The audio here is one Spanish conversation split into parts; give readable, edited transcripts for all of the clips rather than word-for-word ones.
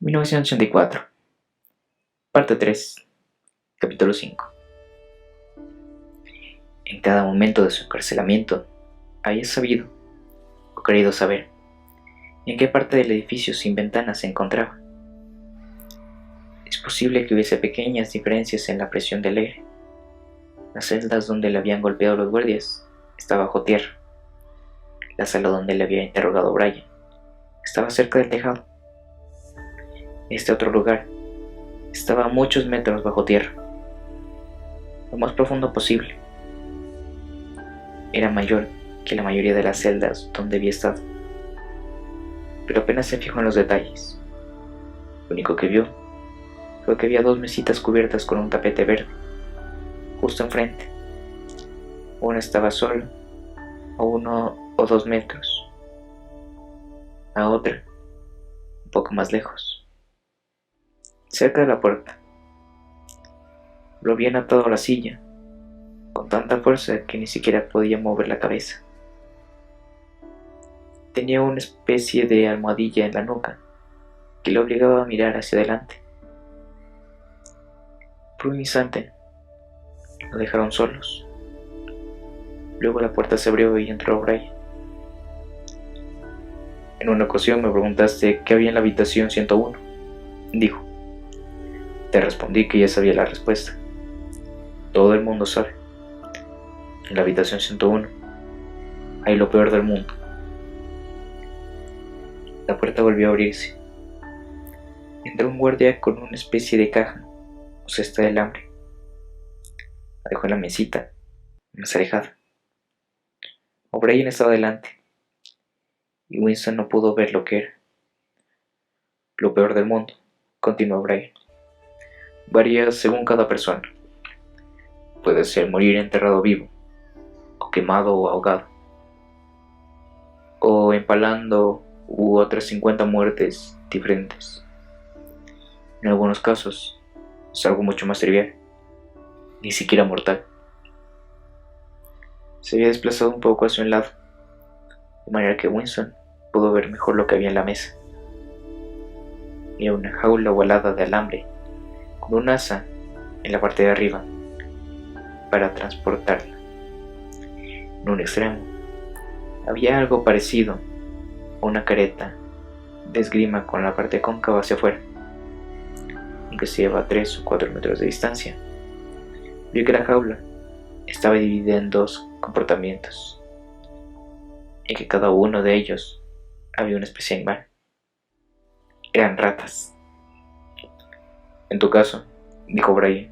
1984, parte 3, capítulo 5. En cada momento de su encarcelamiento, había sabido, o querido saber, en qué parte del edificio sin ventanas se encontraba. Es posible que hubiese pequeñas diferencias en la presión del aire. Las celdas donde le habían golpeado los guardias estaba bajo tierra. La sala donde le había interrogado Brian estaba cerca del tejado. Este otro lugar estaba a muchos metros bajo tierra, lo más profundo posible. Era mayor que la mayoría de las celdas donde había estado, pero apenas se fijó en los detalles. Lo único que vio fue que había dos mesitas cubiertas con un tapete verde, justo enfrente. Una estaba sola, a 1 o 2 metros. La otra, un poco más lejos, cerca de la puerta. Lo habían atado a la silla, con tanta fuerza que ni siquiera podía mover la cabeza. Tenía una especie de almohadilla en la nuca que lo obligaba a mirar hacia adelante. Por un instante, lo dejaron solos. Luego la puerta se abrió y entró Brian. En una ocasión me preguntaste qué había en la habitación 101, dijo. Te respondí que ya sabía la respuesta. Todo el mundo sabe. En la habitación 101 hay lo peor del mundo. La puerta volvió a abrirse. Entró un guardia con una especie de caja o cesta de alambre. La dejó en la mesita, más alejada. O'Brien estaba delante, y Winston no pudo ver lo que era. Lo peor del mundo, continuó O'Brien, varía según cada persona. Puede ser morir enterrado vivo, o quemado o ahogado, o empalando u otras 50 muertes diferentes. En algunos casos es algo mucho más trivial, ni siquiera mortal. Se había desplazado un poco hacia un lado, de manera que Winston pudo ver mejor lo que había en la mesa. Había una jaula ovalada de alambre con un asa en la parte de arriba para transportarla. En un extremo había algo parecido a una careta de esgrima con la parte cóncava hacia afuera. Aunque se lleva a 3 o 4 metros de distancia, vio que la jaula estaba dividida en 2 compartimientos, y que cada uno de ellos había una especie de animal. Eran ratas. En tu caso, dijo Brian,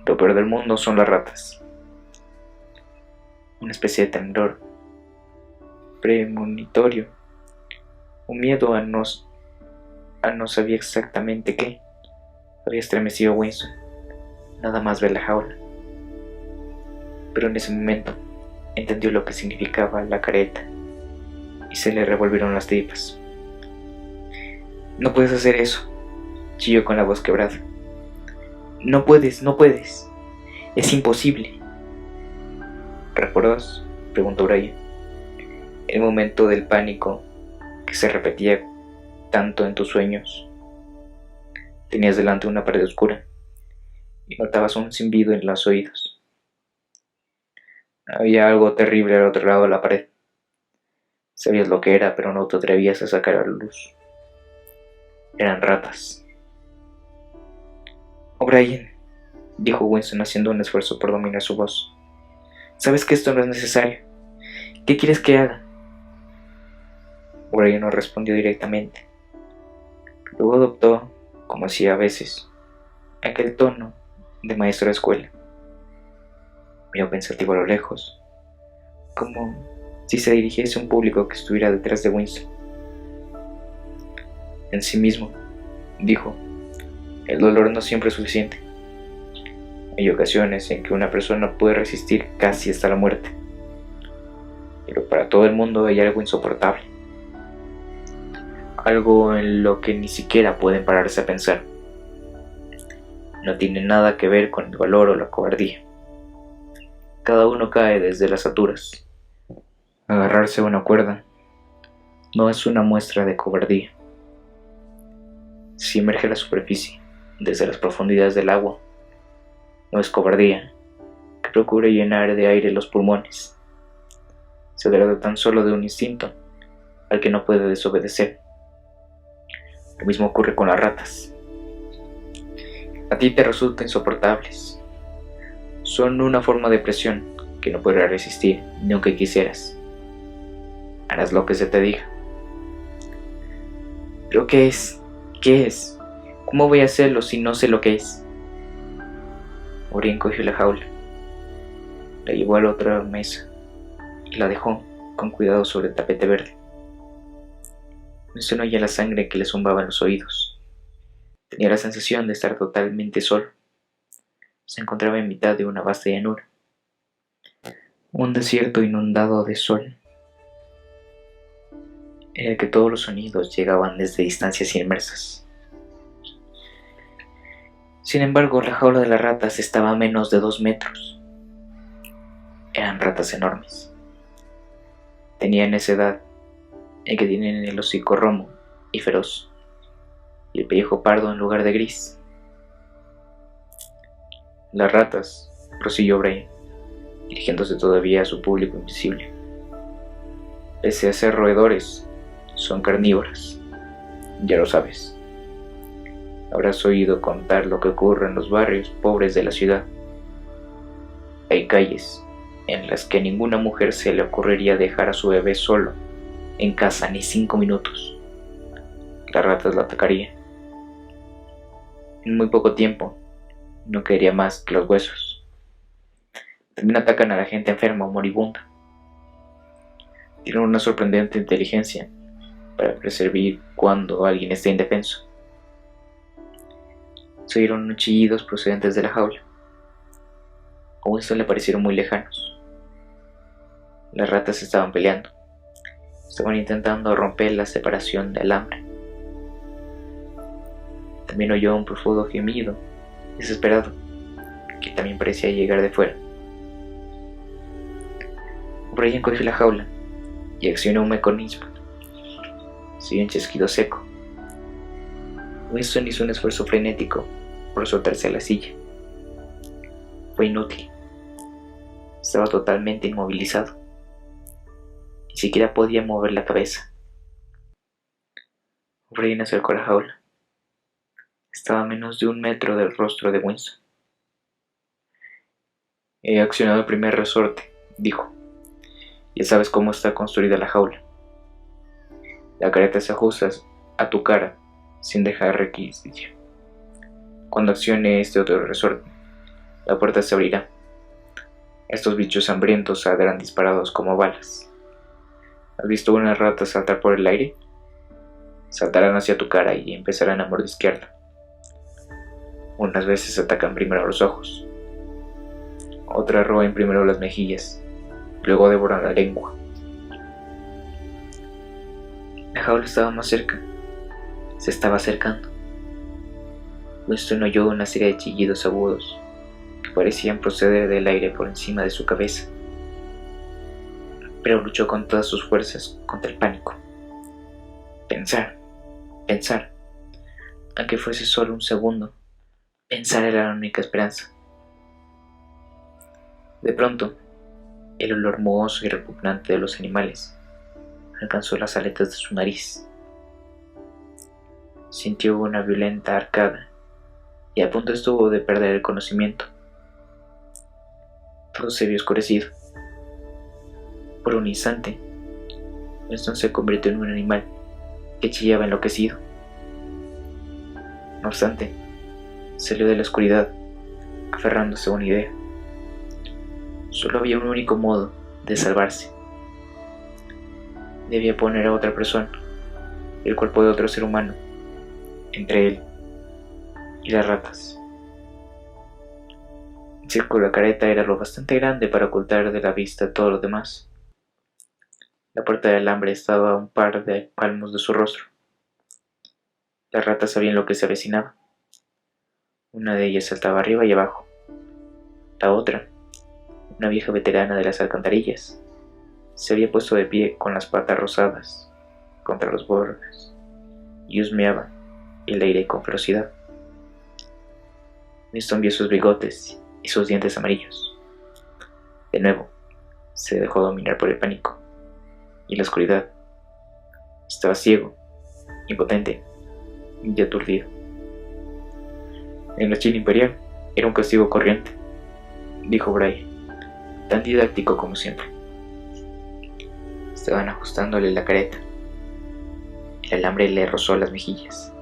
lo peor del mundo son las ratas. Una especie de temblor premonitorio, un miedo a no sabía exactamente qué, había estremecido a Winston, nada más ver la jaula. Pero en ese momento entendió lo que significaba la careta y se le revolvieron las tripas. No puedes hacer eso, chilló con la voz quebrada. No puedes, es imposible. ¿Recuerdas?, preguntó Brian, el momento del pánico que se repetía tanto en tus sueños. Tenías delante una pared oscura y notabas un zumbido en los oídos. Había algo terrible al otro lado de la pared. Sabías lo que era, pero no te atrevías a sacar a la luz. Eran ratas. O'Brien, dijo Winston haciendo un esfuerzo por dominar su voz. Sabes que esto no es necesario. ¿Qué quieres que haga? O'Brien no respondió directamente. Luego adoptó, como hacía a veces, aquel tono de maestro de escuela. Miró pensativo a lo lejos, como si se dirigiese a un público que estuviera detrás de Winston. En sí mismo, dijo, el dolor no siempre es suficiente. Hay ocasiones en que una persona puede resistir casi hasta la muerte, pero para todo el mundo hay algo insoportable, algo en lo que ni siquiera pueden pararse a pensar. No tiene nada que ver con el valor o la cobardía. Cada uno cae desde las alturas. Agarrarse a una cuerda no es una muestra de cobardía. si emerge a la superficie desde las profundidades del agua, no es cobardía que procure llenar de aire los pulmones. Se trata tan solo de un instinto al que no puede desobedecer. Lo mismo ocurre con las ratas. A ti te resultan insoportables. Son una forma de presión que no podrás resistir ni aunque quisieras. Harás lo que se te diga. ¿Pero qué es? ¿Qué es? ¿Cómo voy a hacerlo si no sé lo que es? O'Brien cogió la jaula, la llevó a la otra mesa y la dejó con cuidado sobre el tapete verde. Winston oía la sangre que le zumbaba en los oídos. Tenía la sensación de estar totalmente solo. Se encontraba en mitad de una vasta llanura, un desierto inundado de sol, en el que todos los sonidos llegaban desde distancias inmersas. Sin embargo, la jaula de las ratas estaba a menos de 2 metros. Eran ratas enormes. Tenían esa edad en que tienen el hocico romo y feroz, y el pellejo pardo en lugar de gris. Las ratas, prosiguió O'Brien, dirigiéndose todavía a su público invisible, pese a ser roedores, son carnívoras. Ya lo sabes. Habrás oído contar lo que ocurre en los barrios pobres de la ciudad. Hay calles en las que a ninguna mujer se le ocurriría dejar a su bebé solo en casa ni 5 minutos. Las ratas la atacarían. En muy poco tiempo no quedaría más que los huesos. También atacan a la gente enferma o moribunda. Tienen una sorprendente inteligencia para percibir cuando alguien está indefenso. Se oyeron unos chillidos procedentes de la jaula. A Winston le parecieron muy lejanos. Las ratas estaban peleando. Estaban intentando romper la separación del alambre. También oyó un profundo gemido, desesperado, que también parecía llegar de fuera. O'Brien cogió la jaula y accionó un mecanismo. Se oyó un chasquido seco. Winston hizo un esfuerzo frenético por soltarse a la silla. Fue inútil. Estaba totalmente inmovilizado. Ni siquiera podía mover la cabeza. O'Brien acercó la jaula. Estaba a menos de 1 metro del rostro de Winston. He accionado el primer resorte, dijo. Ya sabes cómo está construida la jaula. La careta se ajusta a tu cara sin dejar requisito. Cuando accione este otro resorte, la puerta se abrirá. Estos bichos hambrientos saldrán disparados como balas. ¿Has visto una rata saltar por el aire? Saltarán hacia tu cara y empezarán a mordisquearla. Unas veces atacan primero los ojos, otras roen primero las mejillas, luego devoran la lengua. La jaula estaba más cerca. Se estaba acercando. Winston oyó una serie de chillidos agudos que parecían proceder del aire por encima de su cabeza, pero luchó con todas sus fuerzas contra el pánico. Pensar, aunque fuese solo un segundo, pensar era la única esperanza. De pronto, el olor mohoso y repugnante de los animales alcanzó las aletas de su nariz. Sintió una violenta arcada y a punto estuvo de perder el conocimiento. Todo se vio oscurecido. Por un instante, Winston se convirtió en un animal que chillaba enloquecido. No obstante, salió de la oscuridad, aferrándose a una idea. Solo había un único modo de salvarse. Debía poner a otra persona, el cuerpo de otro ser humano, entre él y las ratas. El círculo de la careta era lo bastante grande para ocultar de la vista todo lo demás. La puerta de alambre estaba a un par de palmos de su rostro. Las ratas sabían lo que se avecinaba. Una de ellas saltaba arriba y abajo. La otra, una vieja veterana de las alcantarillas, se había puesto de pie con las patas rosadas contra los bordes y husmeaba y el aire con ferocidad. Winston vio sus bigotes y sus dientes amarillos. De nuevo, se dejó dominar por el pánico y la oscuridad. Estaba ciego, impotente y aturdido. En la China imperial era un castigo corriente, dijo Bray, tan didáctico como siempre. Estaban ajustándole la careta. El alambre le rozó las mejillas.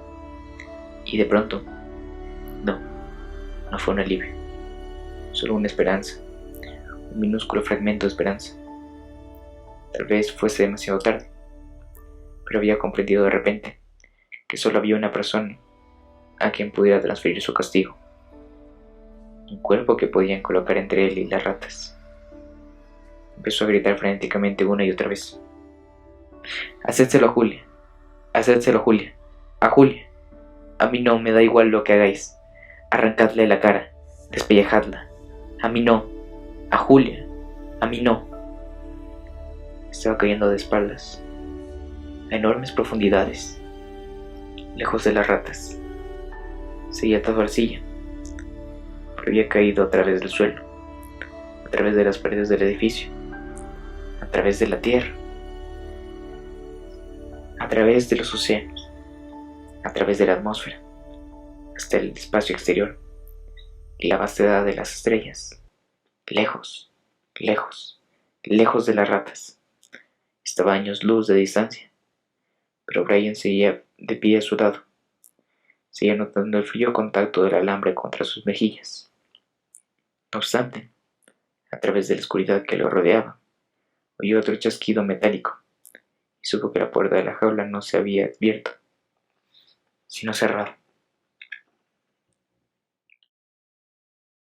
Y de pronto, no fue un alivio, solo una esperanza, un minúsculo fragmento de esperanza. Tal vez fuese demasiado tarde, pero había comprendido de repente que solo había una persona a quien pudiera transferir su castigo, un cuerpo que podían colocar entre él y las ratas. Empezó a gritar frenéticamente una y otra vez: «Hacédselo a Julia, hacédselo a Julia, a Julia. A mí no me da igual lo que hagáis. Arrancadle la cara, despellejadla. A mí no, a Julia, a mí no». Estaba cayendo de espaldas, a enormes profundidades, lejos de las ratas. Seguía atado a la silla, pero había caído a través del suelo, a través de las paredes del edificio, a través de la tierra, a través de los océanos, a través de la atmósfera, hasta el espacio exterior y la vastedad de las estrellas, lejos, lejos, lejos de las ratas. Estaba a años luz de distancia, pero Brian seguía de pie a su lado. Seguía notando el frío contacto del alambre contra sus mejillas. No obstante, a través de la oscuridad que lo rodeaba, oyó otro chasquido metálico y supo que la puerta de la jaula no se había abierto, sino cerrado.